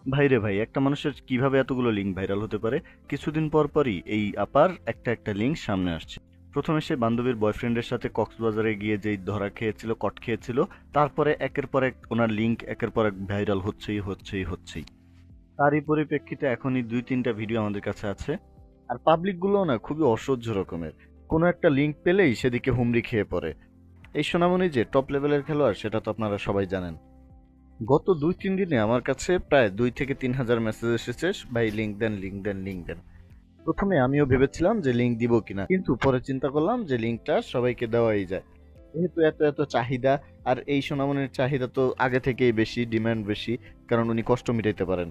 ভাইরে ভাই, একটা মানুষের কিভাবে এতগুলো লিঙ্ক ভাইরাল হতে পারে? কিছুদিন পর পরই এই আপার একটা লিঙ্ক সামনে আসছে। প্রথমে সে বান্ধবীর বয়ফ্রেন্ডের সাথে কক্সবাজারে গিয়ে যেই ধরা খেয়েছিল, কট খেয়েছিল, তারপরে একের পর এক ওনার লিঙ্ক একের পর এক ভাইরাল হচ্ছেই। তারই পরিপ্রেক্ষিতে এখনই 2-3টা ভিডিও আমাদের কাছে আছে। আর পাবলিকগুলো না খুবই অসহ্য রকমের। কোনো একটা লিঙ্ক পেলেই সেদিকে হুমড়ি খেয়ে পড়ে। এই সোনামণি যে টপ লেভেলের খেলোয়াড় সেটা তো আপনারা সবাই জানেন। গত 2-3 দিনে আমার কাছে প্রায় 2 থেকে 3 হাজার মেসেজ এসেছে, ভাই লিঙ্ক দেন, লিঙ্ক দেন, লিঙ্ক দেন। প্রথমে আমিও ভেবেছিলাম যে লিঙ্ক দিব কিনা, কিন্তু পরে চিন্তা করলাম যে লিঙ্কটা সবাইকে দেওয়াই যায়। যেহেতু এত এত চাহিদা, আর এই সোনামণির চাহিদা তো আগে থেকেই বেশি, ডিমান্ড বেশি, কারণ উনি কষ্ট মিটাইতে পারেন।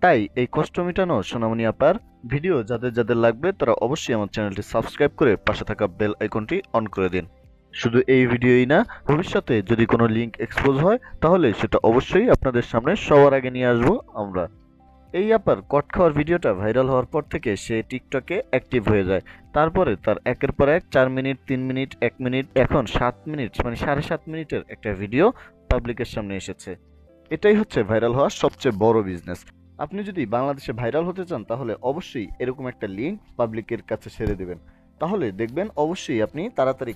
তাই এই কষ্ট মেটানো সোনামণি আপার ভিডিও যাদের যাদের লাগবে তারা অবশ্যই আমার চ্যানেলটি সাবস্ক্রাইব করে পাশে থাকা বেল আইকনটি অন করে দিন। শুধু এই ভিডিওই না, ভবিষ্যতে যদি কোনো লিঙ্ক এক্সপোজ হয় তাহলে সেটা অবশ্যই আপনাদের সামনে সবার আগে নিয়ে আসবো আমরা। এই আপার কট খাওয়ার ভিডিওটা ভাইরাল হওয়ার পর থেকে সে টিকটকে অ্যাক্টিভ হয়ে যায়। তারপরে তার একের পর এক 4 মিনিট, 3 মিনিট, 1 মিনিট, এখন 7 মিনিট, মানে 7.5 মিনিটের একটা ভিডিও পাবলিকের সামনে এসেছে। এটাই হচ্ছে ভাইরাল হওয়ার সবচেয়ে বড় বিজনেস। আপনি যদি বাংলাদেশে ভাইরাল হতে চান তাহলে অবশ্যই এরকম একটা লিঙ্ক পাবলিকের কাছে ছেড়ে দেবেন। তাহলে দেখবেন অবশ্যই আপনি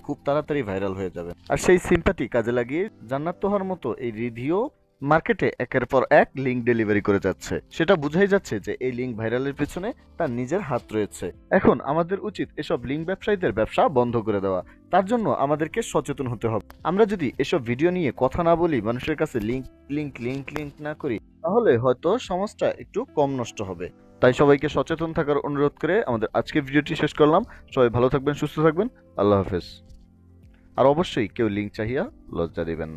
খুব তাড়াতাড়ি ভাইরাল হয়ে যাবেন। আর সেই সিম্প্যাথি কাজে লাগিয়ে জান্নাত তোহার মতো এই রিধিও মার্কেটে একের পর এক লিঙ্ক ডেলিভারি করে যাচ্ছে। সেটা বুঝাই যাচ্ছে যে এই লিঙ্ক ভাইরালের পেছনে তার নিজের হাত রয়েছে। এখন আমাদের উচিত এসব লিঙ্ক ব্যবসায়ীদের ব্যবসা বন্ধ করে দেওয়া। তার জন্য আমাদেরকে সচেতন হতে হবে। আমরা যদি এসব ভিডিও নিয়ে কথা না বলি, মানুষের কাছে লিঙ্ক লিঙ্ক লিঙ্ক লিঙ্ক না করি, তাহলে হয়তো সমাজটা একটু কম নষ্ট হবে। তাই সবাইকে সচেতন থাকার অনুরোধ করে আমাদের আজকের ভিডিওটি শেষ করলাম। সবাই ভালো থাকবেন, সুস্থ থাকবেন। আল্লাহ হাফেজ। আর অবশ্যই কেউ লিঙ্ক চাহিয়া লজ্জা দিবেন না।